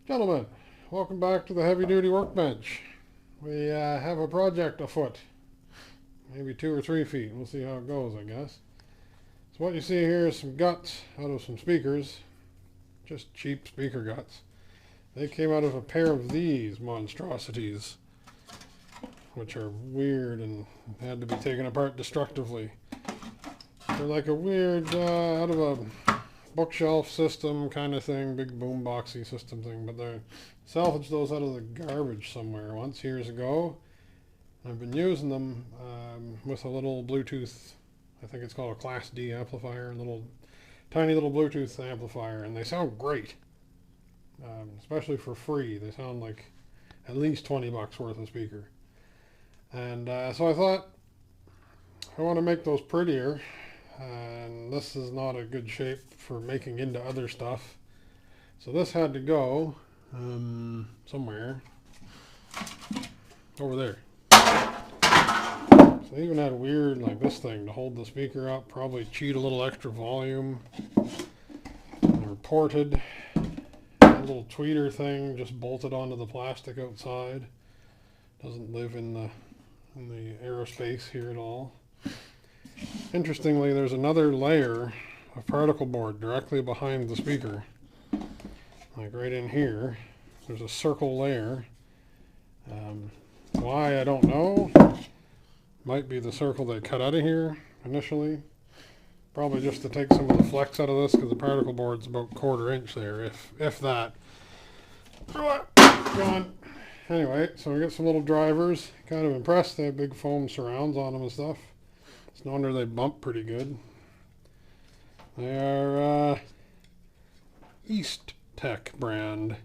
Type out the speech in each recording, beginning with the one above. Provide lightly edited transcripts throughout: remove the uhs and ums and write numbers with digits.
Gentlemen, welcome back to the Heavy Duty Workbench. We have a project afoot. Maybe 2 or 3 feet. We'll see how it goes, I guess. So what you see here is some guts out of some speakers. Just cheap speaker guts. They came out of a pair of these monstrosities, which are weird and had to be taken apart destructively. They're like a weird, out of a bookshelf system kind of thing, big boomboxy system thing, but they salvaged those out of the garbage somewhere once years ago. I've been using them with a little Bluetooth, I think it's called a Class D amplifier, tiny little Bluetooth amplifier, and they sound great, especially for free. They sound like at least 20 bucks worth of speaker. And so I thought, I want to make those prettier, and this is not a good shape for making into other stuff. So this had to go somewhere over there. So they even had a weird, like this thing to hold the speaker up, probably cheat a little extra volume. They're ported. A little tweeter thing just bolted onto the plastic outside. Doesn't live in the aerospace here at all. Interestingly, there's another layer of particle board directly behind the speaker. Like right in here, there's a circle layer. Why, I don't know. Might be the circle they cut out of here initially. Probably just to take some of the flex out of this, because the particle board's about 1/4 inch there, if that. Gone. Anyway, so we got some little drivers. Kind of impressed. They have big foam surrounds on them and stuff. It's no wonder they bump pretty good. They are East Tech brand.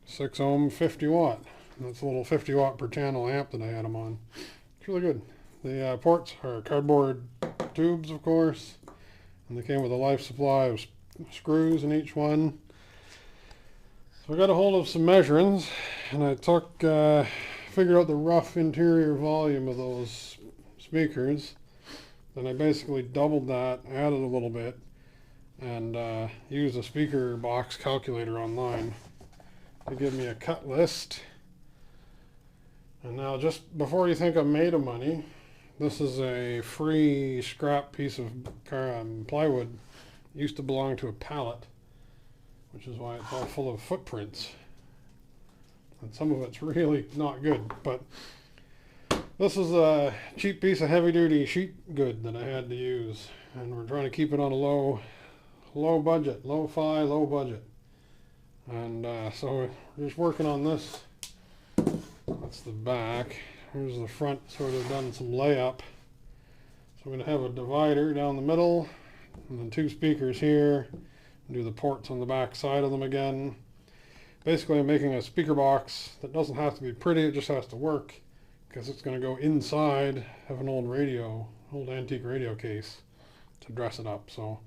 6 ohm, 50 watt. That's a little 50 watt per channel amp that I had them on. It's really good. The ports are cardboard tubes, of course, and they came with a life supply of screws in each one. So I got a hold of some measurements, and I figured out the rough interior volume of those speakers. Then I basically doubled that, added a little bit, and used a speaker box calculator online to give me a cut list. And now, just before you think I'm made of money, this is a free scrap piece of plywood. It used to belong to a pallet, which is why it's all full of footprints. And some of it's really not good, but this is a cheap piece of heavy-duty sheet good that I had to use, and we're trying to keep it on a low budget, low budget. And so we're just working on this. That's the back. Here's the front, sort of done some layup. So I'm going to have a divider down the middle, and then 2 speakers here. Do the ports on the back side of them again. Basically, I'm making a speaker box that doesn't have to be pretty, it just has to work, because it's going to go inside of an old antique radio case to dress it up. So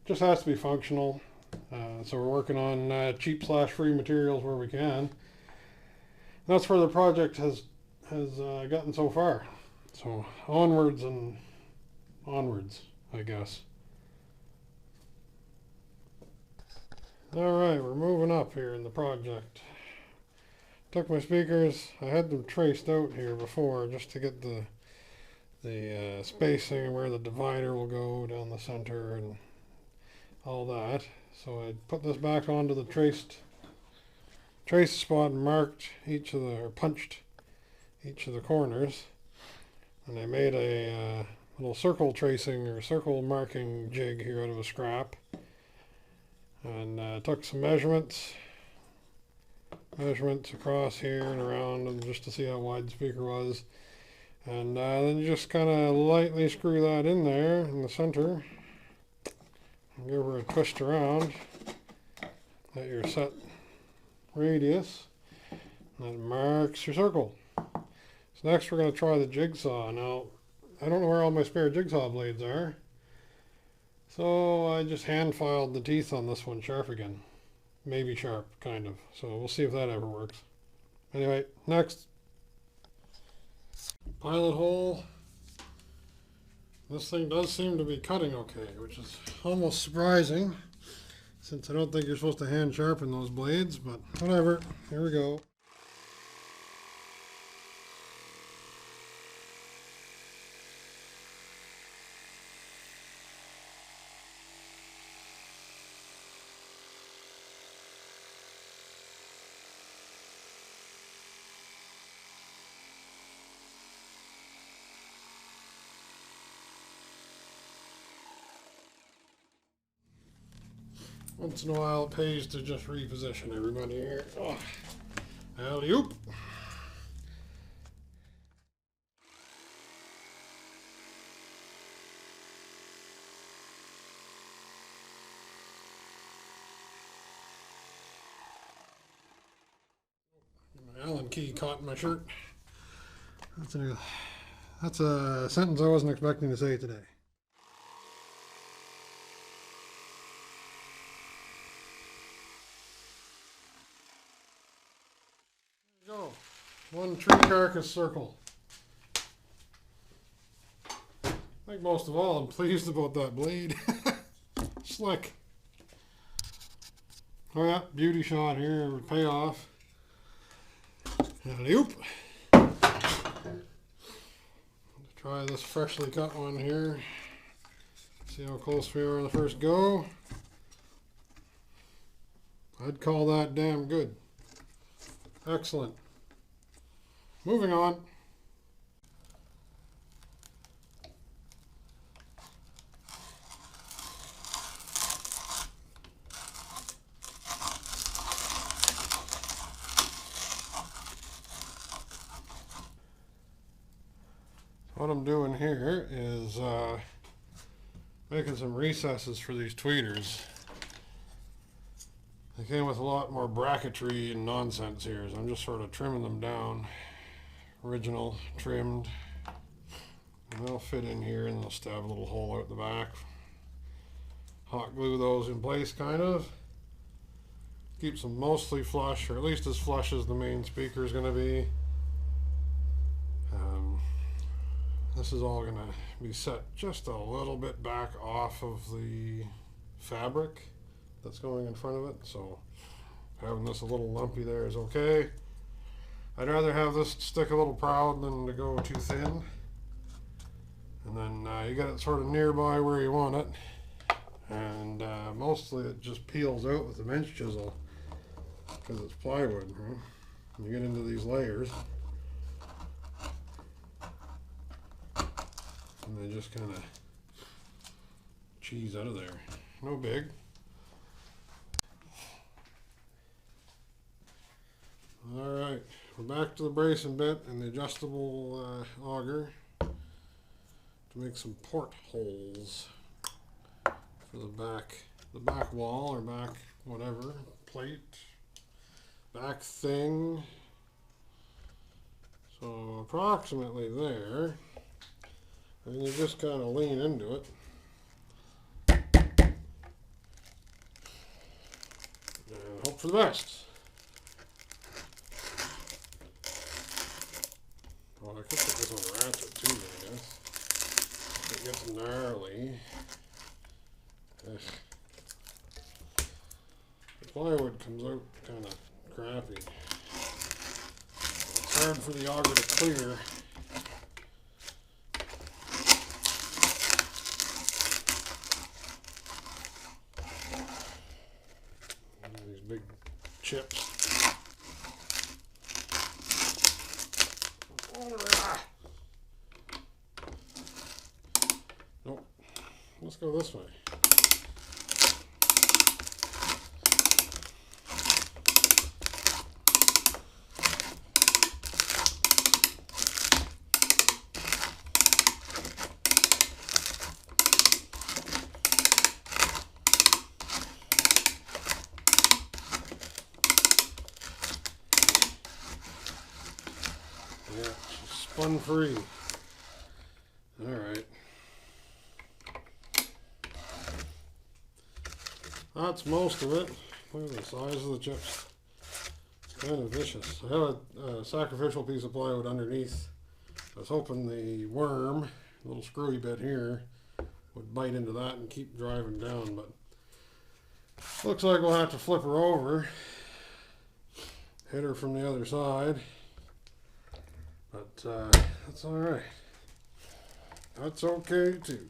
it just has to be functional. So we're working on cheap/free materials where we can. That's where the project has gotten so far. So onwards and onwards, I guess. Alright, we're moving up here in the project. Took my speakers, I had them traced out here before just to get the spacing where the divider will go down the center and all that. So I put this back onto the traced spot and punched each of the corners. And I made a little circle tracing or circle marking jig here out of a scrap. And took some measurements across here and around, and just to see how wide the speaker was. And then you just kind of lightly screw that in there in the center. And give her a twist around at your set radius. And that marks your circle. So next we're going to try the jigsaw. Now, I don't know where all my spare jigsaw blades are. So I just hand filed the teeth on this one sharp again. Maybe sharp, kind of. So we'll see if that ever works. Anyway, next. pilot hole. This thing does seem to be cutting okay, which is almost surprising, since I don't think you're supposed to hand sharpen those blades, but whatever. Here we go. Once in a while it pays to just reposition everybody here. Oh, alley-oop. My Allen key caught in my shirt. That's a sentence I wasn't expecting to say today. Go. One tree carcass circle. I think most of all I'm pleased about that blade. Slick. Oh yeah, beauty shot here, it would pay off. Alley-oop. Try this freshly cut one here. See how close we are on the first go. I'd call that damn good. Excellent. Moving on. What I'm doing here is making some recesses for these tweeters. They came with a lot more bracketry and nonsense here, so I'm just sort of trimming them down. Original, trimmed. And they'll fit in here and they'll stab a little hole out the back. Hot glue those in place, kind of. Keeps them mostly flush, or at least as flush as the main speaker is going to be. This is all going to be set just a little bit back off of the fabric that's going in front of it, so having this a little lumpy there is okay. I'd rather have this stick a little proud than to go too thin. And then you got it sort of nearby where you want it, and mostly it just peels out with the bench chisel because it's plywood, right? You get into these layers and they just kind of cheese out of there. No big. Alright, we're back to the bracing bit and the adjustable auger to make some port holes for the back wall or back whatever, plate, back thing. So approximately there. And you just kind of lean into it. And hope for the best. Well, I could put this on a ratchet too, I guess. It gets gnarly. Ugh. The plywood comes out kind of crappy. It's hard for the auger to clear. These big chips. Nope. Let's go this way. Yeah, spun free. All right. That's most of it. Look at the size of the chips. It's kind of vicious. I have a sacrificial piece of plywood underneath I was hoping the worm, little screwy bit here, would bite into that and keep driving down, but looks like we'll have to flip her over, hit her from the other side, but that's all right. That's okay too.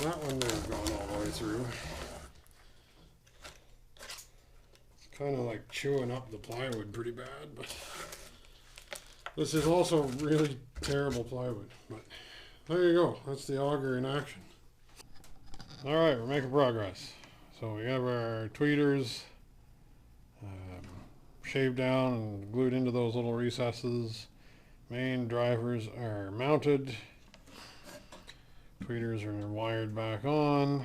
That one there's gone all the way through. Kind of like chewing up the plywood pretty bad, but this is also really terrible plywood. But there you go. That's the auger in action. All right, we're making progress. So we have our tweeters shaved down and glued into those little recesses. Main drivers are mounted. Tweeters are wired back on.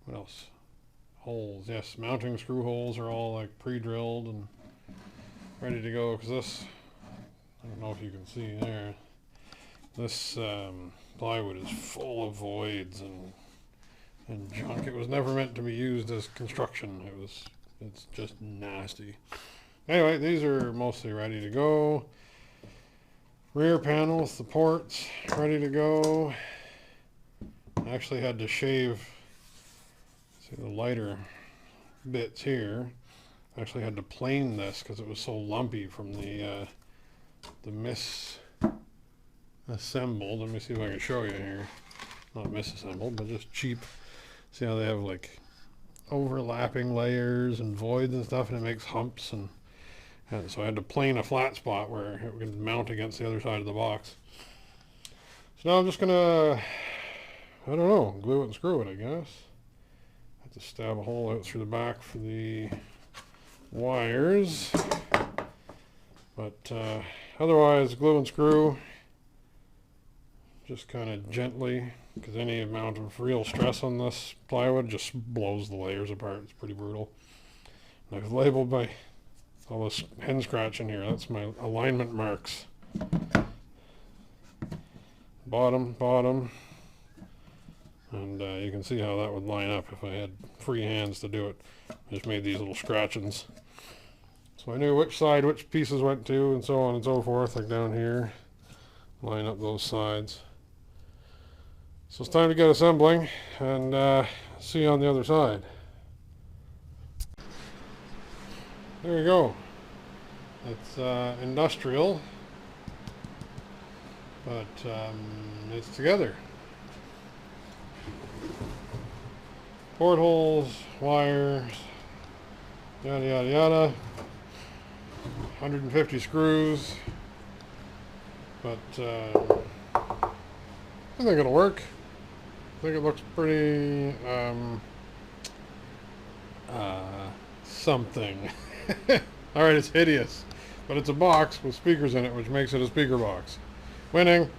What else? Holes, yes, mounting screw holes are all like pre-drilled and ready to go, because this, I don't know if you can see there, this plywood is full of voids and junk. It was never meant to be used as construction. It's just nasty. Anyway, these are mostly ready to go. Rear panels, the ports, ready to go. I actually had to shave, see the lighter bits here. I actually had to plane this because it was so lumpy from the misassembled. Let me see if I can show you here. Not misassembled, but just cheap. See how they have like overlapping layers and voids and stuff, and it makes humps, and so I had to plane a flat spot where it would mount against the other side of the box. So now I'm just gonna, I don't know, glue it and screw it, I guess. I have to stab a hole out through the back for the wires. But otherwise, glue and screw, just kind of gently, because any amount of real stress on this plywood just blows the layers apart. It's pretty brutal. And I've labeled by all this hen scratch in here. That's my alignment marks. Bottom, bottom. And you can see how that would line up if I had free hands to do it. I just made these little scratchings. So I knew which side which pieces went to, and so on and so forth, like down here. Line up those sides. So it's time to get assembling, and see you on the other side. There you go. It's industrial, but it's together. Portholes, wires, yada yada yada. 150 screws, but I think it'll work. I think it looks pretty something. Alright, it's hideous, but it's a box with speakers in it, which makes it a speaker box. Winning.